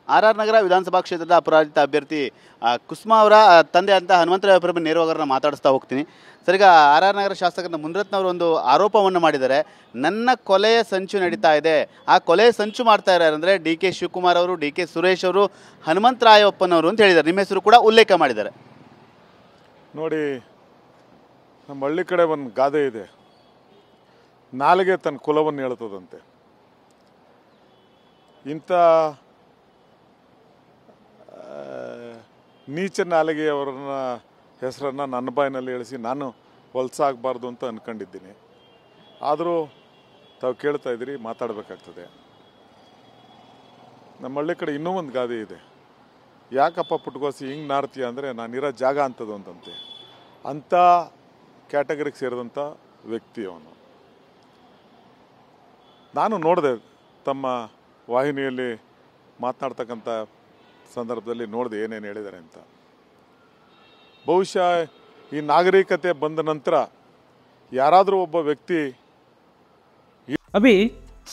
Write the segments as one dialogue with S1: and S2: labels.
S1: R ನಗರ ವಿಧಾನಸಭಾ ಕ್ಷೇತ್ರದ ಅಪರಾಜಿತ ಅಭ್ಯರ್ಥಿ ಕುಸುಮಾ ಅವರ ತಂದೆ ಅಂತ ಹನುಮಂತರಾವ್ ಅವರ ನೇರವಾಗರನ್ನ ಮಾತಾಡಿಸ್ತಾ ಹೋಗ್ತೀನಿ. ಸರ್, ಈಗ ಆರ್ ನಗರ ಶಾಸಕರ ಮುನಿರತ್ನ ಅವರು ಒಂದು ಆರೋಪವನ್ನು ಮಾಡಿದ್ದಾರೆ. ನನ್ನ ಕೊಲೆಯ ಸಂಚು ನಡೀತಾ ಇದೆ. ಆ ಕೊಲೆಯ ಸಂಚು ಮಾಡ್ತಾ ಇದ್ದಾರೆ ಅಂದರೆ ಡಿ ಕೆ ಶಿವಕುಮಾರ್ ಅವರು, ಡಿ ಕೆ ಸುರೇಶ್ ಅವರು, ಹನುಮಂತರಾಯಪ್ಪನವರು ಅಂತ ಹೇಳಿದ್ದಾರೆ. ನಿಮ್ಮ ಹೆಸರು ಕೂಡ ಉಲ್ಲೇಖ ಮಾಡಿದ್ದಾರೆ.
S2: ನೋಡಿ, ನಮ್ಮ ಹಳ್ಳಿ ಕಡೆ ಒಂದು ಗಾದೆ ಇದೆ, ನಾಲಿಗೆ ತನ್ನ ಕುಲವನ್ನು ಹೇಳ್ತದಂತೆ. ಇಂಥ ನೀಚ ನಾಲಿಗೆಯವರನ್ನ ಹೆಸರನ್ನು ನನ್ನ ಬಾಯಿನಲ್ಲಿ ಹೇಳಿಸಿ ನಾನು ಹೊಲ್ಸಾಗಬಾರ್ದು ಅಂತ ಅಂದ್ಕೊಂಡಿದ್ದೀನಿ. ಆದರೂ ತಾವು ಕೇಳ್ತಾ ಇದ್ದೀರಿ, ಮಾತಾಡಬೇಕಾಗ್ತದೆ. ನಮ್ಮ ಹಳ್ಳಿ ಕಡೆ ಇನ್ನೂ ಒಂದು ಗಾದೆ ಇದೆ, ಯಾಕಪ್ಪ ಪುಟ್ಕೋಸಿ ಹಿಂಗೆ ನಾರ್ತೀಯ ಅಂದರೆ ನಾನಿರೋ ಜಾಗ ಅಂಥದ್ದು ಅಂತಂತೆ. ಅಂಥ ಕ್ಯಾಟಗರಿಗೆ ಸೇರಿದಂಥ ವ್ಯಕ್ತಿ ಅವನು. ನಾನು ನೋಡಿದೆ ತಮ್ಮ ವಾಹಿನಿಯಲ್ಲಿ ಮಾತನಾಡ್ತಕ್ಕಂಥ ಸಂದರ್ಭದಲ್ಲಿ, ನೋಡಿದೆ ಏನೇನು ಹೇಳಿದ್ದಾರೆ ಅಂತ. ಬಹುಶಃ ಈ ನಾಗರಿಕತೆ ಬಂದ ನಂತರ ಯಾರಾದರೂ ಒಬ್ಬ ವ್ಯಕ್ತಿ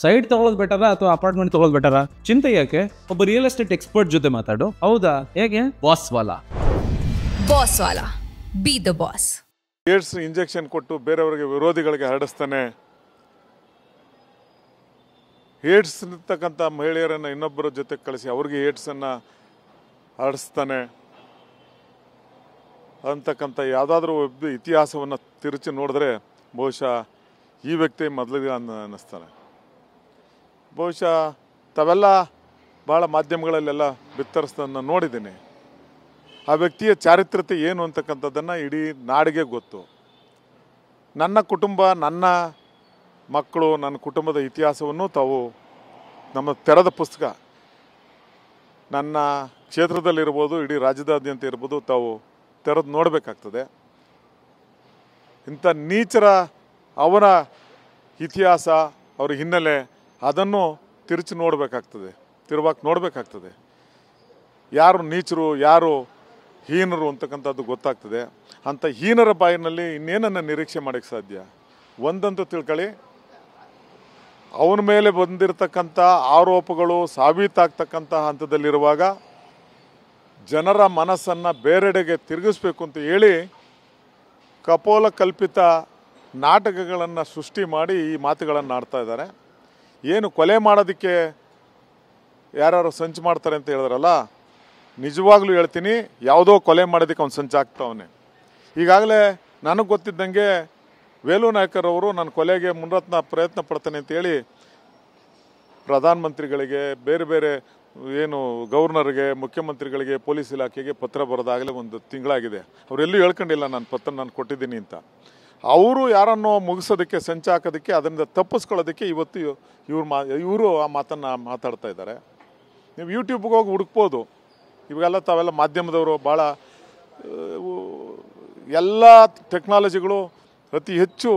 S3: ಸೈಡ್ ತಗೊಳ್ಳೋದು ಬೆಟರಾ ಅಥವಾ ಅಪಾರ್ಟ್ಮೆಂಟ್ ತಗೊಳ್ಳೋದು ಬೆಟರಾ? ಚಿಂತೆ ಯಾಕೆ, ಒಬ್ಬ ರಿಯಲ್ ಎಸ್ಟೇಟ್ ಎಕ್ಸ್ಪರ್ಟ್ ಜೊತೆ ಮಾತಾಡು. ಹೌದಾ? ಹೇಗೆ? Boss Vala B the boss.
S2: AIDS injection ಕೊಟ್ಟು ಬೇರೆಯವರಿಗೆ, ವಿರೋಧಿಗಳಿಗೆ ಹರಡಿಸ್ತಾನೆ. ಏಡ್ಸ್ ಇರ್ತಕ್ಕಂಥ ಮಹಿಳೆಯರನ್ನು ಇನ್ನೊಬ್ಬರ ಜೊತೆ ಕಳಿಸಿ ಅವ್ರಿಗೆ ಏಡ್ಸನ್ನು ಹರಡಿಸ್ತಾನೆ ಅಂತಕ್ಕಂಥ ಯಾವುದಾದ್ರೂ ಒಬ್ಬ ಇತಿಹಾಸವನ್ನು ತಿರುಚಿ ನೋಡಿದ್ರೆ ಬಹುಶಃ ಈ ವ್ಯಕ್ತಿ ಮೊದಲಿಗೆ ಅನ್ನಿಸ್ತಾನೆ. ಬಹುಶಃ ತಾವೆಲ್ಲ ಭಾಳ ಮಾಧ್ಯಮಗಳಲ್ಲೆಲ್ಲ ಬಿತ್ತರಿಸೋದನ್ನು ನೋಡಿದ್ದೀನಿ. ಆ ವ್ಯಕ್ತಿಯ ಚಾರಿತ್ರತೆ ಏನು ಅಂತಕ್ಕಂಥದ್ದನ್ನು ಇಡೀ ನಾಡಿಗೆ ಗೊತ್ತು. ನನ್ನ ಕುಟುಂಬ, ನನ್ನ ಮಕ್ಕಳು, ನನ್ನ ಕುಟುಂಬದ ಇತಿಹಾಸವನ್ನು ತಾವು ನಮ್ಮ ತೆರೆದ ಪುಸ್ತಕ, ನನ್ನ ಕ್ಷೇತ್ರದಲ್ಲಿರ್ಬೋದು, ಇಡೀ ರಾಜ್ಯದಾದ್ಯಂತ ಇರ್ಬೋದು, ತಾವು ತೆರೆದು ನೋಡಬೇಕಾಗ್ತದೆ. ಇಂಥ ನೀಚರ ಅವರ ಇತಿಹಾಸ, ಅವರ ಹಿನ್ನೆಲೆ, ಅದನ್ನು ತಿರುಚಿ ನೋಡಬೇಕಾಗ್ತದೆ. ಯಾರು ನೀಚರು, ಯಾರು ಹೀನರು ಅಂತಕ್ಕಂಥದ್ದು ಗೊತ್ತಾಗ್ತದೆ. ಅಂಥ ಹೀನರ ಬಾಯಿನಲ್ಲಿ ಇನ್ನೇನನ್ನು ನಿರೀಕ್ಷೆ ಮಾಡೋಕ್ಕೆ ಸಾಧ್ಯ? ಒಂದಂತೂ ತಿಳ್ಕೊಳ್ಳಿ, ಅವನ ಮೇಲೆ ಬಂದಿರತಕ್ಕಂಥ ಆರೋಪಗಳು ಸಾಬೀತಾಗ್ತಕ್ಕಂಥ ಹಂತದಲ್ಲಿರುವಾಗ ಜನರ ಮನಸ್ಸನ್ನು ಬೇರೆಡೆಗೆ ತಿರುಗಿಸ್ಬೇಕು ಅಂತ ಹೇಳಿ ಕಪೋಲ ಕಲ್ಪಿತ ನಾಟಕಗಳನ್ನು ಸೃಷ್ಟಿ ಮಾಡಿ ಈ ಮಾತುಗಳನ್ನು ಆಡ್ತಾ ಇದ್ದಾರೆ. ಏನು ಕೊಲೆ ಮಾಡೋದಕ್ಕೆ ಯಾರು ಸಂಚು ಮಾಡ್ತಾರೆ ಅಂತ ಹೇಳಿದ್ರಲ್ಲ, ನಿಜವಾಗ್ಲೂ ಹೇಳ್ತೀನಿ, ಯಾವುದೋ ಕೊಲೆ ಮಾಡೋದಕ್ಕೆ ಅವ್ನು ಸಂಚಾಗ್ತಾವನೆ. ಈಗಾಗಲೇ ನನಗೆ ಗೊತ್ತಿದ್ದಂಗೆ ವೇಲು ನಾಯ್ಕರವರು ನನ್ನ ಕೊಲೆಗೆ ಮುನಿರತ್ನ ಪ್ರಯತ್ನ ಪಡ್ತಾನೆ ಅಂತೇಳಿ ಪ್ರಧಾನಮಂತ್ರಿಗಳಿಗೆ, ಬೇರೆ ಬೇರೆ ಏನು ಗವರ್ನರ್ಗೆ, ಮುಖ್ಯಮಂತ್ರಿಗಳಿಗೆ, ಪೊಲೀಸ್ ಇಲಾಖೆಗೆ ಪತ್ರ ಬರೋದಾಗಲೇ ಒಂದು ತಿಂಗಳಾಗಿದೆ. ಅವರೆಲ್ಲೂ ಹೇಳ್ಕೊಂಡಿಲ್ಲ ನಾನು ಪತ್ರ ನಾನು ಕೊಟ್ಟಿದ್ದೀನಿ ಅಂತ. ಅವರು ಯಾರನ್ನೋ ಮುಗಿಸೋದಕ್ಕೆ, ಸಂಚಾಕೋದಕ್ಕೆ, ಅದರಿಂದ ತಪ್ಪಿಸ್ಕೊಳ್ಳೋದಕ್ಕೆ ಇವತ್ತು ಇವರು ಆ ಮಾತನ್ನು ಮಾತಾಡ್ತಾ ಇದ್ದಾರೆ. ನೀವು ಯೂಟ್ಯೂಬ್ಗೆ ಹೋಗಿ ಹುಡುಕ್ಬೋದು. ಇವಾಗೆಲ್ಲ ತಾವೆಲ್ಲ ಮಾಧ್ಯಮದವರು ಭಾಳ ಎಲ್ಲ ಟೆಕ್ನಾಲಜಿಗಳು ಅತಿ ಹೆಚ್ಚು,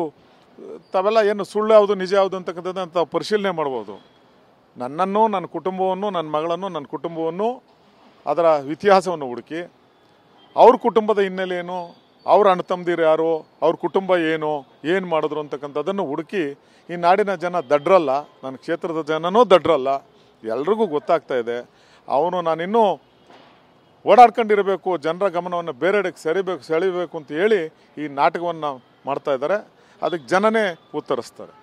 S2: ತಾವೆಲ್ಲ ಏನು ಸುಳ್ಳು ಯಾವುದು ನಿಜ ಯಾವುದು ಅಂತಕ್ಕಂಥದ್ದನ್ನು ತಾವು ಪರಿಶೀಲನೆ ಮಾಡ್ಬೋದು. ನನ್ನನ್ನು, ನನ್ನ ಕುಟುಂಬವನ್ನು, ನನ್ನ ಮಗಳನ್ನು, ನನ್ನ ಕುಟುಂಬವನ್ನು, ಅದರ ಇತಿಹಾಸವನ್ನು ಹುಡುಕಿ, ಅವ್ರ ಕುಟುಂಬದ ಹಿನ್ನೆಲೆ ಏನು, ಅವ್ರ ಅಣ್ಣ ತಮ್ಮದಿರು ಯಾರು, ಅವ್ರ ಕುಟುಂಬ ಏನು ಮಾಡಿದ್ರು ಅಂತಕ್ಕಂಥದ್ದನ್ನು ಹುಡುಕಿ, ಈ ನಾಡಿನ ಜನ ದಡ್ರಲ್ಲ, ನನ್ನ ಕ್ಷೇತ್ರದ ಜನನೂ ದಡ್ರಲ್ಲ, ಎಲ್ರಿಗೂ ಗೊತ್ತಾಗ್ತಾ ಇದೆ. ಅವನು ನಾನಿನ್ನೂ ಓಡಾಡ್ಕೊಂಡಿರಬೇಕು, ಜನರ ಗಮನವನ್ನು ಬೇರೆಡೆಗೆ ಸೆಳಿಬೇಕು ಅಂತ ಹೇಳಿ ಈ ನಾಟಕವನ್ನು ಮಾಡ್ತಾ ಇದ್ದಾರೆ. ಅದಕ್ಕೆ ಜನನೇ ಉತ್ತರಿಸ್ತಾರೆ.